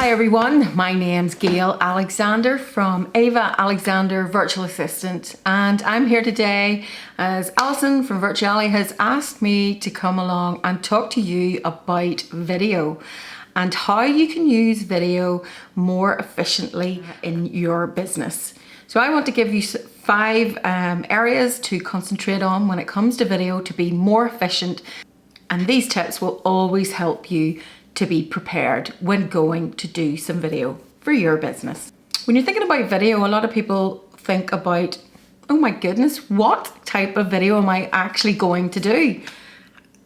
Hi everyone, my name's Gail Alexander from Ava Alexander Virtual Assistant, and I'm here today as Alison from Virtually has asked me to come along and talk to you about video and how you can use video more efficiently in your business. So I want to give you 5 areas to concentrate on when it comes to video to be more efficient, and these tips will always help you to be prepared when going to do some video for your business. When you're thinking about video, a lot of people think about, oh my goodness, what type of video am I actually going to do?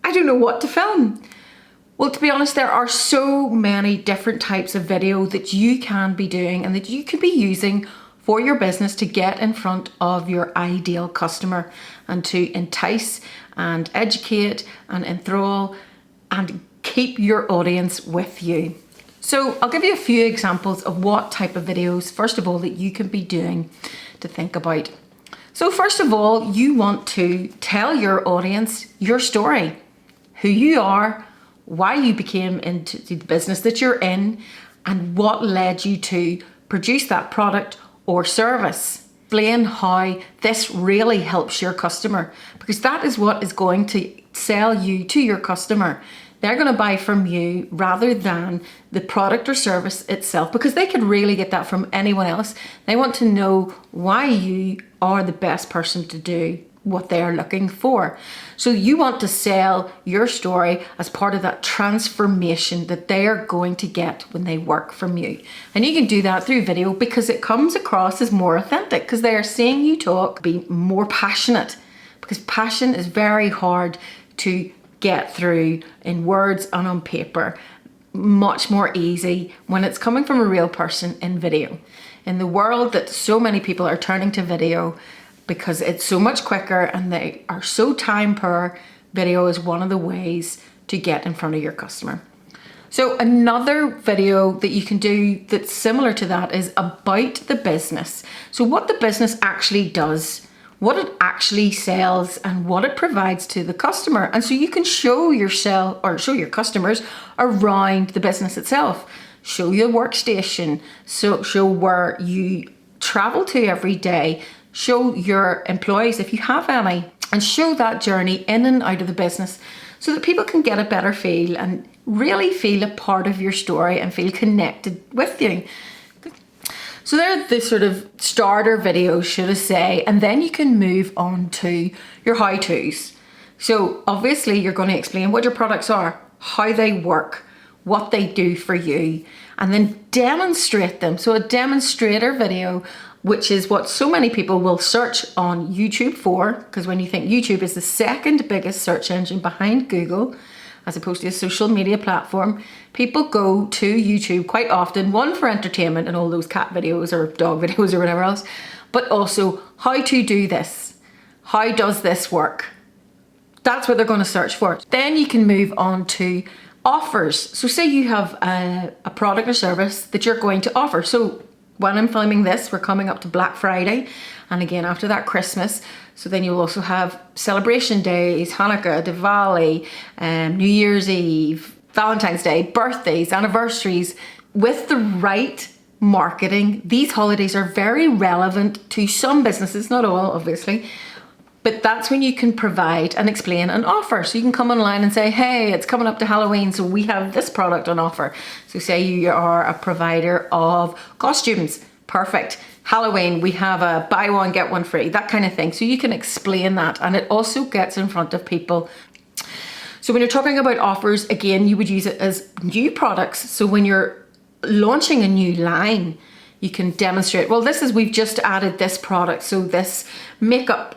I don't know what to film. Well, to be honest, there are so many different types of video that you can be doing and that you could be using for your business to get in front of your ideal customer and to entice and educate and enthrall and keep your audience with you. So I'll give you a few examples of what type of videos, first of all, that you can be doing to think about. So first of all, you want to tell your audience your story, who you are, why you became into the business that you're in, and what led you to produce that product or service. Explain how this really helps your customer, because that is what is going to sell you to your customer. They're going to buy from you rather than the product or service itself, because they could really get that from anyone else. They want to know why you are the best person to do what they are looking for. So you want to sell your story as part of that transformation that they are going to get when they work from you. And you can do that through video because it comes across as more authentic, because they are seeing you talk, be more passionate, because passion is very hard to get through in words and on paper. Much more easy when it's coming from a real person in video. In the world that so many people are turning to video because it's so much quicker and they are so time poor, video is one of the ways to get in front of your customer. So another video that you can do that's similar to that is about the business. So what the business actually does, what it actually sells, and what it provides to the customer. And so you can show yourself or show your customers around the business itself. Show your workstation, so show where you travel to every day, show your employees if you have any, and show that journey in and out of the business so that people can get a better feel and really feel a part of your story and feel connected with you. So they're the sort of starter videos, should I say, and then you can move on to your how-tos. So obviously you're going to explain what your products are, how they work, what they do for you, and then demonstrate them. So a demonstrator video, which is what so many people will search on YouTube for, because when you think YouTube is the second biggest search engine behind Google, as opposed to a social media platform, people go to YouTube quite often, one for entertainment and all those cat videos or dog videos or whatever else, but also how to do this. How does this work? That's what they're going to search for. Then you can move on to offers. So say you have a product or service that you're going to offer. So when I'm filming this, we're coming up to Black Friday, and again after that Christmas. So then you'll also have celebration days, Hanukkah, Diwali, New Year's Eve, Valentine's Day, birthdays, anniversaries. With the right marketing, these holidays are very relevant to some businesses, not all obviously, but that's when you can provide and explain an offer. So you can come online and say, hey, it's coming up to Halloween, so we have this product on offer. So say you are a provider of costumes. Perfect. Halloween, we have a buy one, get one free, that kind of thing. So you can explain that, and it also gets in front of people. So when you're talking about offers, again, you would use it as new products. So when you're launching a new line, you can demonstrate, well, we've just added this product. So this makeup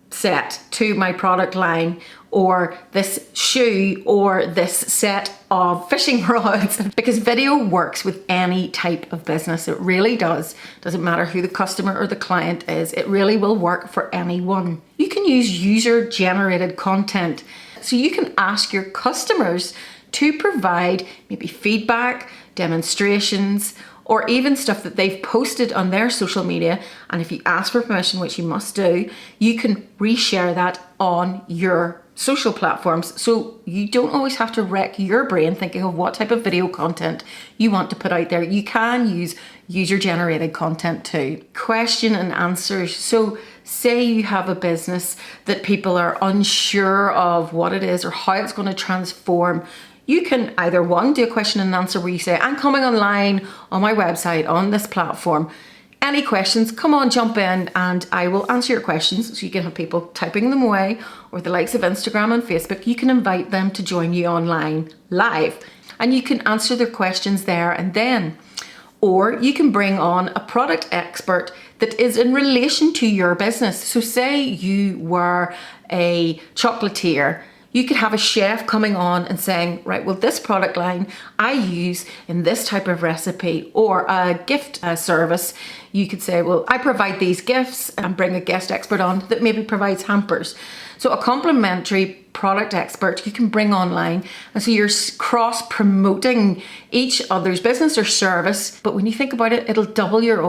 set to my product line, or this shoe, or this set of fishing rods, because video works with any type of business. It really does. Doesn't matter who the customer or the client is, it really will work for anyone. You can use user generated content. So you can ask your customers to provide maybe feedback, demonstrations, or even stuff that they've posted on their social media. And if you ask for permission, which you must do, you can reshare that on your social platforms. So you don't always have to wreck your brain thinking of what type of video content you want to put out there. You can use user-generated content too. Question and answers. So say you have a business that people are unsure of what it is or how it's going to transform. You can either one, do a question and answer where you say, I'm coming online on my website, on this platform. Any questions, come on, jump in and I will answer your questions. So you can have people typing them away, or the likes of Instagram and Facebook. You can invite them to join you online live and you can answer their questions there and then. Or you can bring on a product expert that is in relation to your business. So say you were a chocolatier, you could have a chef coming on and saying, right, well, this product line I use in this type of recipe, or a gift service. You could say, well, I provide these gifts, and bring a guest expert on that maybe provides hampers. So a complementary product expert you can bring online. And so you're cross-promoting each other's business or service. But when you think about it, it'll double your,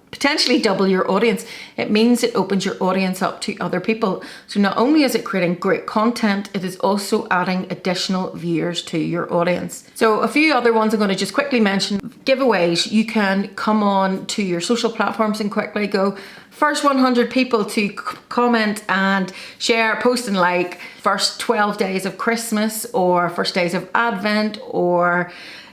potentially double your audience. It means it opens your audience up to other people. So not only is it creating great content, it is also adding additional viewers to your audience. So a few other ones I'm going to just quickly mention. Giveaways. You can come on to your social platforms and quickly go, first 100 people to comment and share, post and like, first 12 days of Christmas or first days of Advent or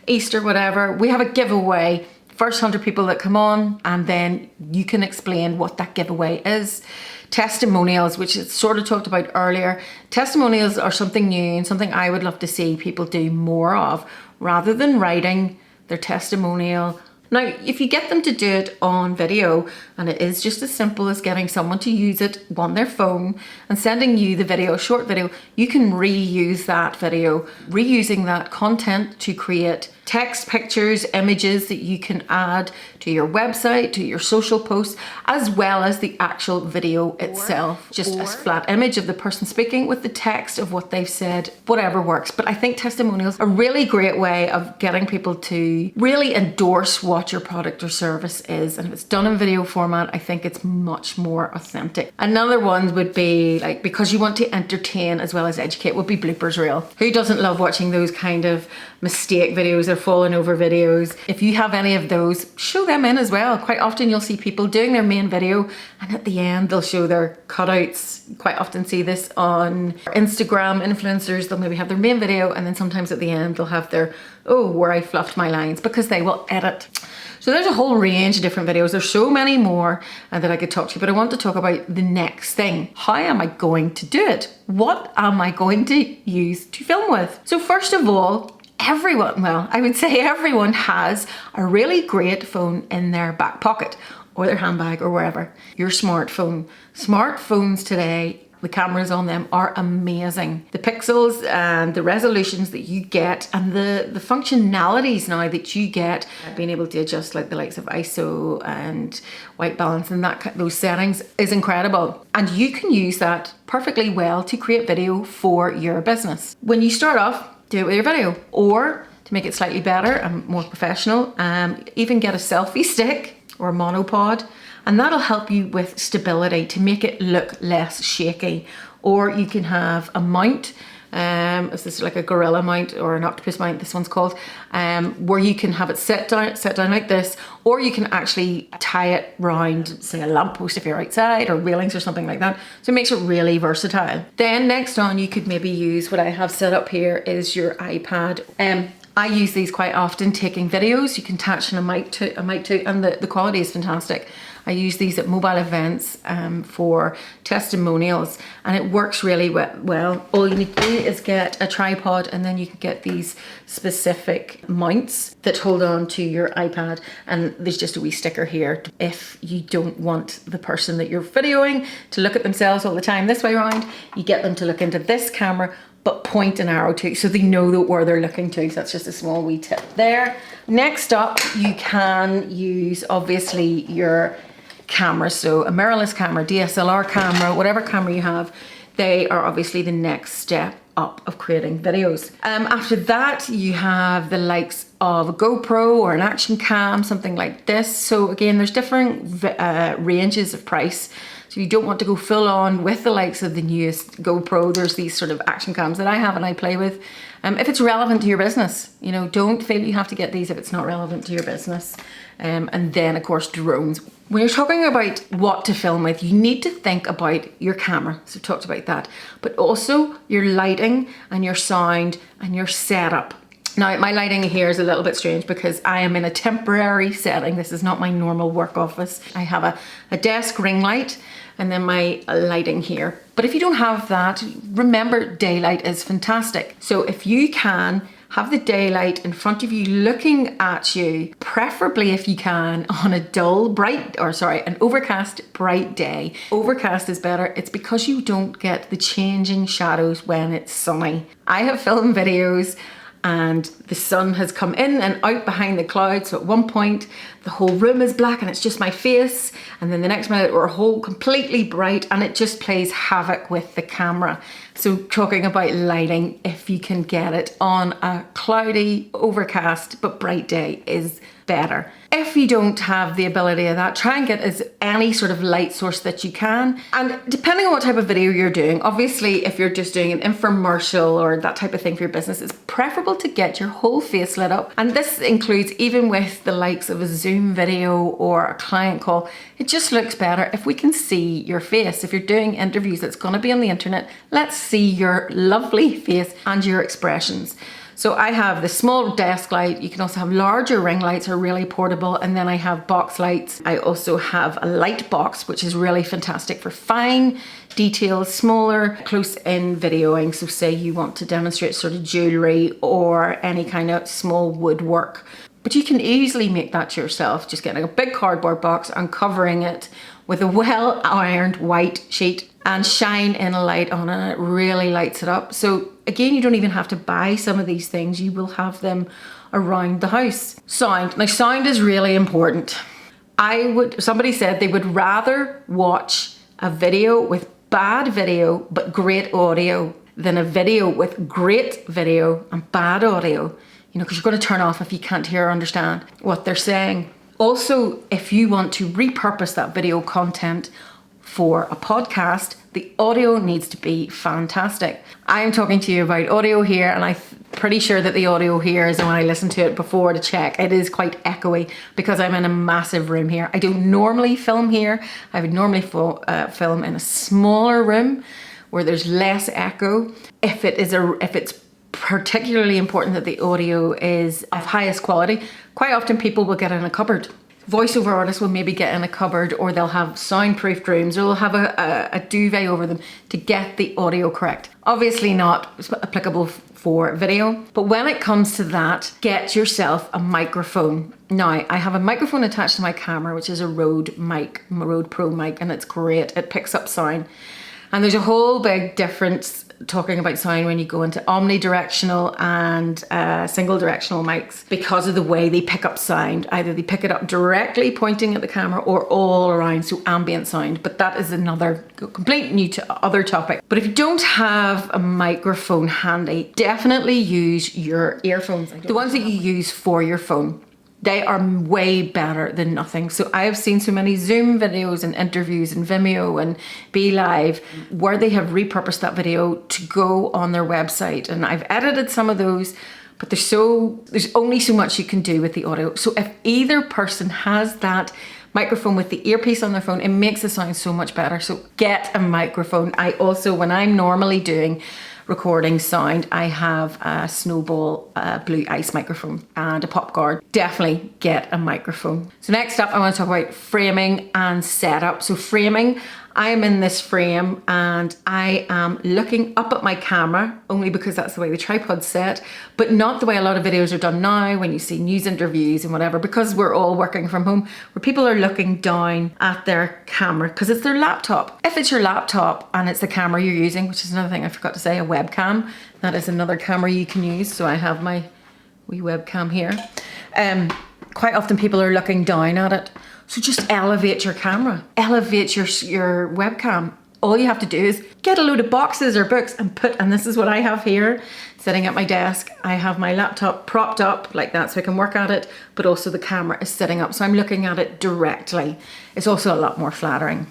Easter, whatever. We have a giveaway. First 100 people that come on, and then you can explain what that giveaway is. Testimonials, which is sort of talked about earlier. Testimonials are something new and something I would love to see people do more of, rather than writing their testimonial. Now, if you get them to do it on video, and it is just as simple as getting someone to use it on their phone and sending you the video, short video, you can reuse that video, reusing that content to create text, pictures, images that you can add to your website, to your social posts, as well as the actual video itself. Just a flat image of the person speaking with the text of what they've said, whatever works. But I think testimonials are a really great way of getting people to really endorse what your product or service is. And if it's done in video format, I think it's much more authentic. Another one would be, like, because you want to entertain as well as educate, would be bloopers reel. Who doesn't love watching those kind of mistake videos or falling over videos? If you have any of those, show them in as well. Quite often you'll see people doing their main video and at the end they'll show their cutouts. Quite often see this on Instagram influencers. They'll maybe have their main video and then sometimes at the end they'll have their, oh, where I fluffed my lines, because they will edit. So there's a whole range of different videos. There's so many more that I could talk to you, but I want to talk about the next thing. How am I going to do it? What am I going to use to film with? So first of all, everyone, well, I would say everyone has a really great phone in their back pocket or their handbag or wherever. Your smartphone. Smartphones today, the cameras on them are amazing. The pixels and the resolutions that you get and the functionalities now that you get, being able to adjust like the likes of ISO and white balance and those settings is incredible. And you can use that perfectly well to create video for your business. When you start off, do it with your video, or to make it slightly better and more professional, even get a selfie stick or a monopod, and that'll help you with stability to make it look less shaky. Or you can have a mount, is this like a gorilla mount or an octopus mount, this one's called, where you can have it set down like this, or you can actually tie it round, say, a lamppost if you're outside, or railings or something like that. So it makes it really versatile. Then next on, you could maybe use, what I have set up here is your iPad. I use these quite often taking videos. You can attach a mic to, and the quality is fantastic. I use these at mobile events for testimonials, and it works really well. All you need to do is get a tripod, and then you can get these specific mounts that hold on to your iPad, and there's just a wee sticker here. If you don't want the person that you're videoing to look at themselves all the time this way around, you get them to look into this camera, but point an arrow to, so they know that where they're looking to. So that's just a small wee tip there. Next up, you can use obviously your camera. So a mirrorless camera, DSLR camera, whatever camera you have, they are obviously the next step up of creating videos. After that, you have the likes of a GoPro or an action cam, something like this. So again, there's different ranges of price. So you don't want to go full on with the likes of the newest GoPro. There's these sort of action cams that I have and I play with. If it's relevant to your business, you know, don't feel you have to get these if it's not relevant to your business. And then of course, drones. When you're talking about what to film with, you need to think about your camera. So I've talked about that, but also your lighting and your sound and your setup. Now, my lighting here is a little bit strange because I am in a temporary setting. This is not my normal work office. I have a desk ring light and then my lighting here. But if you don't have that, remember daylight is fantastic. So if you can have the daylight in front of you looking at you, preferably if you can on a an overcast bright day. Overcast is better. It's because you don't get the changing shadows when it's sunny. I have filmed videos and the sun has come in and out behind the clouds. So at one point, the whole room is black and it's just my face. And then the next minute, we're whole completely bright and it just plays havoc with the camera. So talking about lighting, if you can get it on a cloudy, overcast, but bright day is better. If you don't have the ability of that, try and get any sort of light source that you can. And depending on what type of video you're doing, obviously if you're just doing an infomercial or that type of thing for your business, it's preferable to get your whole face lit up. And this includes even with the likes of a Zoom video or a client call, it just looks better if we can see your face. If you're doing interviews that's going to be on the internet, let's see your lovely face and your expressions. So I have the small desk light. You can also have larger ring lights, are really portable. And then I have box lights. I also have a light box, which is really fantastic for fine details, smaller, close-in videoing. So say you want to demonstrate sort of jewelry or any kind of small woodwork. But you can easily make that yourself, just getting a big cardboard box and covering it with a well-ironed white sheet and shine in a light on it, and it really lights it up. So again, you don't even have to buy some of these things. You will have them around the house. Sound. Now, sound is really important. Somebody said they would rather watch a video with bad video but great audio than a video with great video and bad audio. You know, because you're going to turn off if you can't hear or understand what they're saying. Also, if you want to repurpose that video content for a podcast, the audio needs to be fantastic. I'm talking to you about audio here, and I'm pretty sure that the audio here is when I listen to it before to check. It is quite echoey because I'm in a massive room here. I don't normally film here. I would normally film in a smaller room where there's less echo. If it's particularly important that the audio is of highest quality, quite often people will get in a cupboard. Voiceover artists will maybe get in a cupboard, or they'll have soundproofed rooms, or they'll have a duvet over them to get the audio correct. Obviously not applicable for video, but when it comes to that, get yourself a microphone. Now, I have a microphone attached to my camera, which is a Rode Pro mic, and it's great. It picks up sound. And there's a whole big difference talking about sound when you go into omnidirectional and single directional mics because of the way they pick up sound. Either they pick it up directly pointing at the camera or all around, so ambient sound. But that is another complete new other topic. But if you don't have a microphone handy, definitely use your earphones. The ones that you use for your phone. They are way better than nothing. So I have seen so many Zoom videos and interviews and Vimeo and Be Live where they have repurposed that video to go on their website. And I've edited some of those, but there's only so much you can do with the audio. So if either person has that microphone with the earpiece on their phone, it makes the sound so much better. So get a microphone. I also, when I'm normally doing recording sound, I have a Snowball Blue Ice microphone and a pop guard. Definitely get a microphone. So next up, I want to talk about framing and setup. So framing, I'm in this frame and I am looking up at my camera only because that's the way the tripod's set, but not the way a lot of videos are done now when you see news interviews and whatever, because we're all working from home, where people are looking down at their camera because it's their laptop. If it's your laptop and it's the camera you're using, which is another thing I forgot to say, a webcam, that is another camera you can use. So I have my wee webcam here. Quite often people are looking down at it. So just elevate your camera, elevate your webcam. All you have to do is get a load of boxes or books and this is what I have here, sitting at my desk. I have my laptop propped up like that so I can work at it, but also the camera is sitting up. So I'm looking at it directly. It's also a lot more flattering.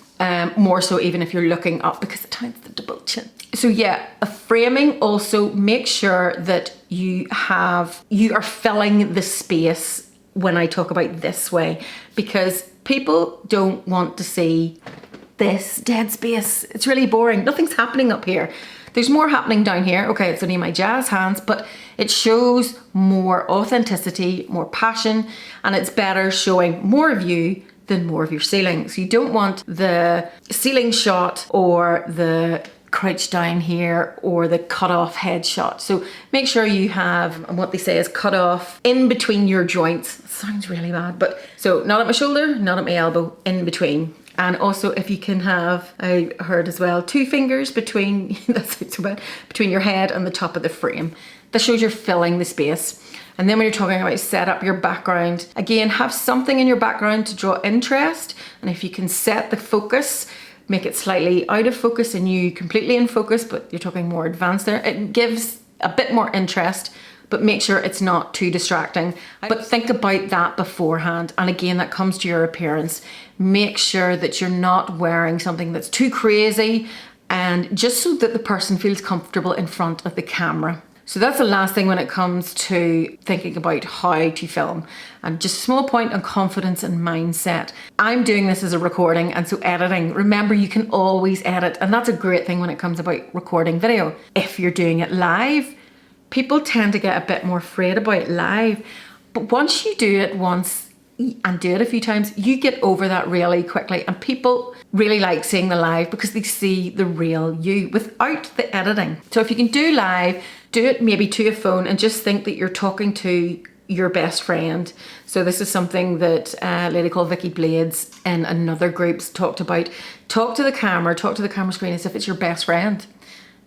more so even if you're looking up, because at times the double chin. So yeah, a framing, also make sure that you are filling the space when I talk about this way, because people don't want to see this dead space. It's really boring. Nothing's happening up here. There's more happening down here. Okay, it's only my jazz hands, but it shows more authenticity, more passion, and it's better showing more of you than more of your ceiling. So you don't want the ceiling shot or the crouch down here or the cut off head shot. So make sure you have what they say is cut off in between your joints. It sounds really bad, but so not at my shoulder, not at my elbow, in between. And also if you can have, I heard as well, 2 fingers between, that's so bad, between your head and the top of the frame. That shows you're filling the space. And then when you're talking about set up your background, again, have something in your background to draw interest. And if you can set the focus, make it slightly out of focus and you completely in focus, but you're talking more advanced there, it gives a bit more interest, but make sure it's not too distracting. But think about that beforehand. And again, that comes to your appearance. Make sure that you're not wearing something that's too crazy, and just so that the person feels comfortable in front of the camera. So that's the last thing when it comes to thinking about how to film. And just a small point on confidence and mindset. I'm doing this as a recording, and so editing. Remember, you can always edit, and that's a great thing when it comes about recording video. If you're doing it live, people tend to get a bit more afraid about live. But once you do it once and do it a few times, you get over that really quickly. And people really like seeing the live because they see the real you without the editing. So if you can do live, do it maybe to a phone and just think that you're talking to your best friend. So this is something that a lady called Vicky Blades in another group's talked about. Talk to the camera screen as if it's your best friend.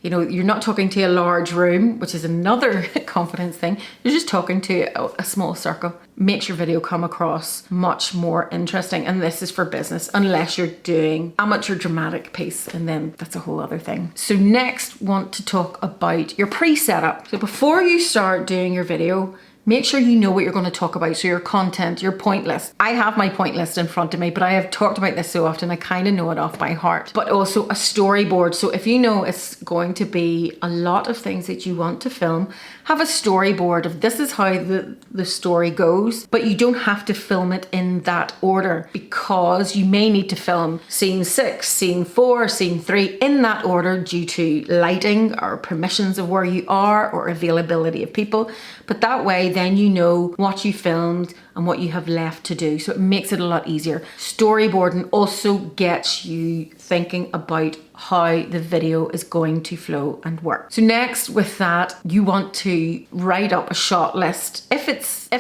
You know, you're not talking to a large room, which is another confidence thing. You're just talking to a small circle. Makes your video come across much more interesting. And this is for business, unless you're doing amateur dramatic piece, and then that's a whole other thing. So next, want to talk about your pre-setup. So before you start doing your video, make sure you know what you're going to talk about. So your content, your point list. I have my point list in front of me, but I have talked about this so often, I kind of know it off by heart. But also a storyboard. So if you know it's going to be a lot of things that you want to film, have a storyboard of this is how the story goes, but you don't have to film it in that order, because you may need to film scene 6, scene 4, scene 3 in that order due to lighting or permissions of where you are or availability of people. But that way, then you know what you filmed and what you have left to do. So it makes it a lot easier. Storyboarding also gets you thinking about how the video is going to flow and work. So next with that, you want to write up a shot list. If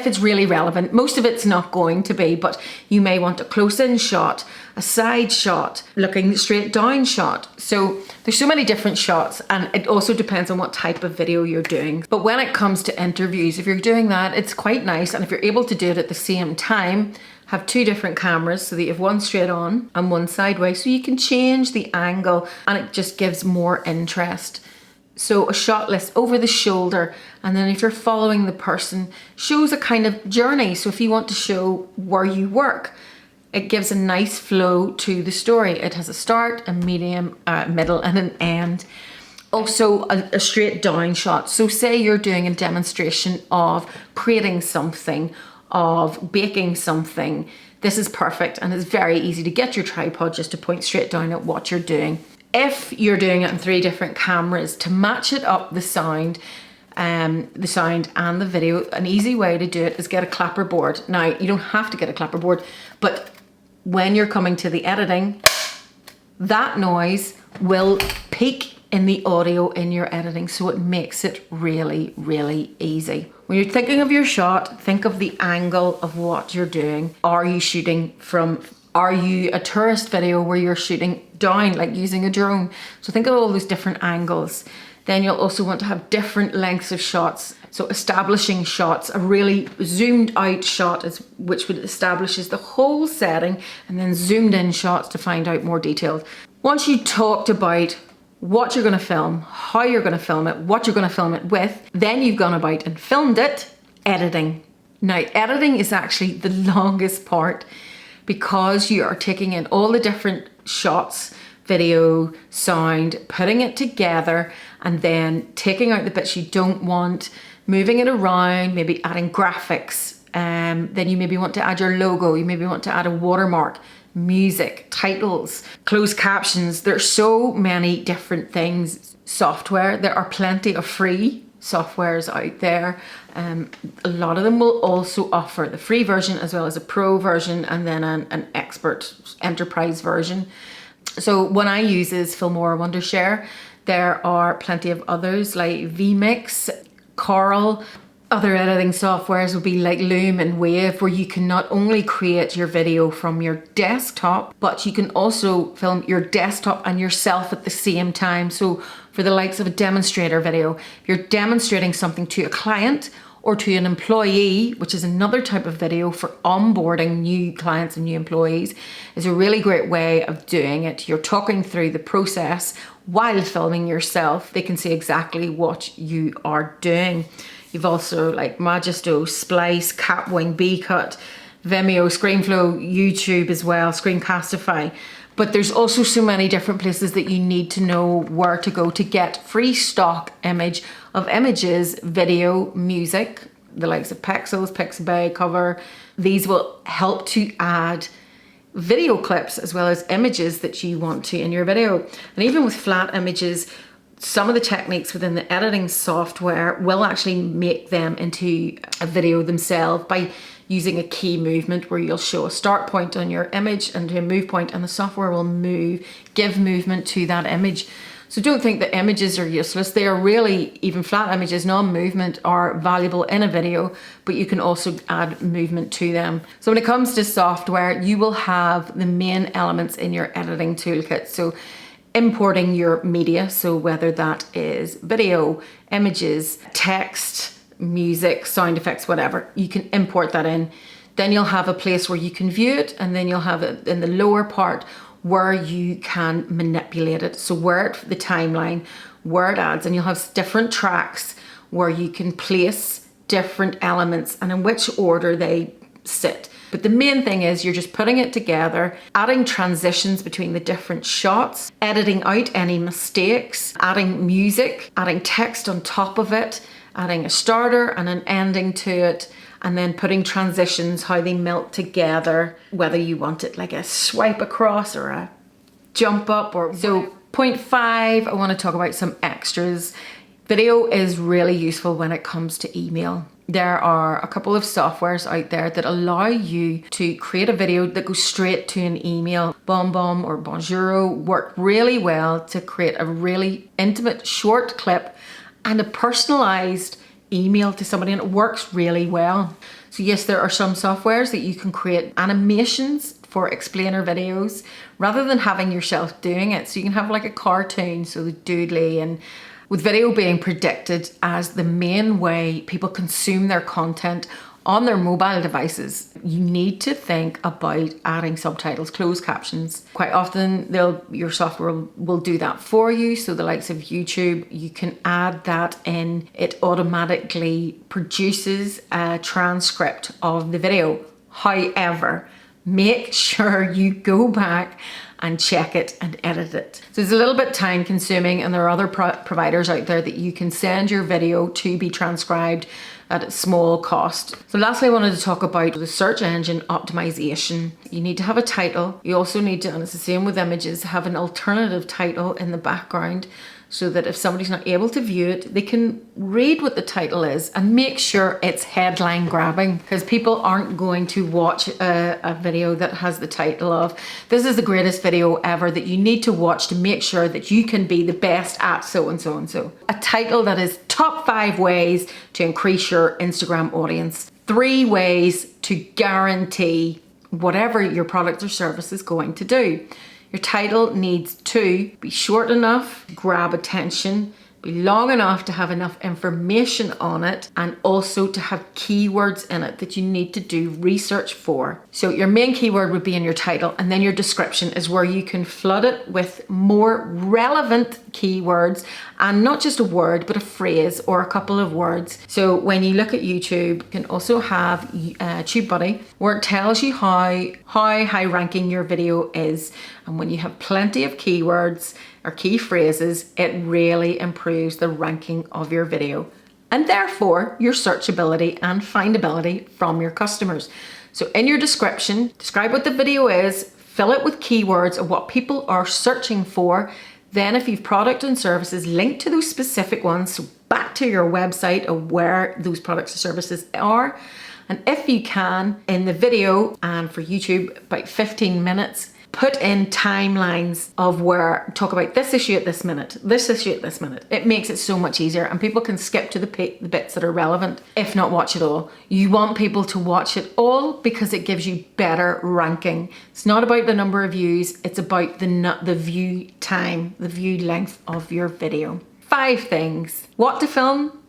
it's really relevant, most of it's not going to be, but you may want a close-in shot, a side shot, looking straight down shot. So there's so many different shots, and it also depends on what type of video you're doing. But when it comes to interviews, if you're doing that, it's quite nice. And if you're able to do it at the same time, have 2 different cameras so that you have one straight on and one sideways, so you can change the angle and it just gives more interest. So a shot list over the shoulder, and then if you're following the person, shows a kind of journey. So if you want to show where you work, it gives a nice flow to the story. It has a start, a medium, middle, and an end. Also a straight down shot. So say you're doing a demonstration of creating something, of baking something. This is perfect, and it's very easy to get your tripod just to point straight down at what you're doing. If you're doing it on 3 different cameras, to match it up the sound and the video, an easy way to do it is get a clapper board. Now, you don't have to get a clapper board, but when you're coming to the editing, that noise will peak in the audio in your editing, so it makes it really, really easy. When you're thinking of your shot, think of the angle of what you're doing. Are you a tourist video where you're shooting down, like using a drone? So think of all those different angles. Then you'll also want to have different lengths of shots. So establishing shots, a really zoomed out shot which would establishes the whole setting, and then zoomed in shots to find out more details. Once you talked about what you're going to film, how you're going to film it, what you're going to film it with, then you've gone about and filmed it, editing. Now, editing is actually the longest part, because you are taking in all the different shots, video, sound, putting it together, and then taking out the bits you don't want, moving it around, maybe adding graphics. Then you maybe want to add your logo, you maybe want to add a watermark, music, titles, closed captions. There's so many different things. Software, there are plenty of free softwares out there. A lot of them will also offer the free version as well as a pro version, and then an expert enterprise version. So one I use is Filmora Wondershare. There are plenty of others like vMix, Coral. Other editing softwares would be like Loom and Wave, where you can not only create your video from your desktop, but you can also film your desktop and yourself at the same time. So for the likes of a demonstrator video, if you're demonstrating something to a client or to an employee, which is another type of video for onboarding new clients and new employees, is a really great way of doing it. You're talking through the process while filming yourself. They can see exactly what you are doing. You've also like Magisto, Splice, Capwing, Bcut, Vimeo, ScreenFlow, YouTube as well, Screencastify. But there's also so many different places that you need to know where to go to get free stock image of images, video, music, the likes of Pixels, Pixabay, Cover. These will help to add video clips as well as images that you want to in your video. And even with flat images, some of the techniques within the editing software will actually make them into a video themselves by using a key movement where you'll show a start point on your image and a move point, and the software will give movement to that image. So don't think that images are useless. They are really, even flat images, non-movement, are valuable in a video, but you can also add movement to them. So when it comes to software, you will have the main elements in your editing toolkit. So importing your media, so whether that is video, images, text, music, sound effects, whatever, you can import that in. Then you'll have a place where you can view it, and then you'll have it in the lower part where you can manipulate it. So where the timeline, where it adds, and you'll have different tracks where you can place different elements and in which order they sit. But the main thing is you're just putting it together, adding transitions between the different shots, editing out any mistakes, adding music, adding text on top of it, adding a starter and an ending to it, and then putting transitions, how they melt together, whether you want it like a swipe across or a jump up. Or so point 5, I want to talk about some extras. Video is really useful when it comes to email. There are a couple of softwares out there that allow you to create a video that goes straight to an email. BombBomb or Bonjour work really well to create a really intimate short clip and a personalized email to somebody, and it works really well. So yes, there are some softwares that you can create animations for explainer videos rather than having yourself doing it. So you can have like a cartoon, so the doodly, and with video being predicted as the main way people consume their content on their mobile devices, you need to think about adding subtitles, closed captions. Quite often your software will do that for you. So the likes of YouTube, you can add that in. It automatically produces a transcript of the video. However, make sure you go back and check it and edit it. So it's a little bit time consuming, and there are other providers out there that you can send your video to be transcribed at a small cost. So lastly, I wanted to talk about the search engine optimization. You need to have a title. You also need to, and it's the same with images, have an alternative title in the background so that if somebody's not able to view it, they can read what the title is, and make sure it's headline grabbing, because people aren't going to watch a video that has the title of, "This is the greatest video ever that you need to watch to make sure that you can be the best at so and so and so." A title that is top 5 ways to increase your Instagram audience, 3 ways to guarantee whatever your product or service is going to do. Your title needs to be short enough, grab attention, be long enough to have enough information on it, and also to have keywords in it that you need to do research for. So your main keyword would be in your title, and then your description is where you can flood it with more relevant keywords, and not just a word, but a phrase or a couple of words. So when you look at YouTube, you can also have TubeBuddy, where it tells you how high ranking your video is. And when you have plenty of keywords or key phrases, it really improves the ranking of your video and therefore your searchability and findability from your customers. So in your description, describe what the video is, fill it with keywords of what people are searching for. Then if you've product and services, link to those specific ones, so back to your website of where those products and services are. And if you can, in the video, and for YouTube, about 15 minutes, put in timelines of where, talk about this issue at this minute, this issue at this minute. It makes it so much easier and people can skip to the bits that are relevant, if not watch it all. You want people to watch it all because it gives you better ranking. It's not about the number of views, it's about the view time, the view length of your video. 5 things: what to film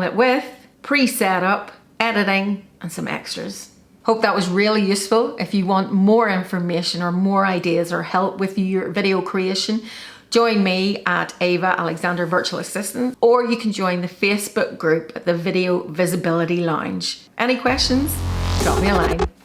it with, pre-setup, editing, and some extras. Hope that was really useful. If you want more information or more ideas or help with your video creation, join me at Ava Alexander Virtual Assistant, or you can join the Facebook group at the Video Visibility Lounge. Any questions? Drop me a line.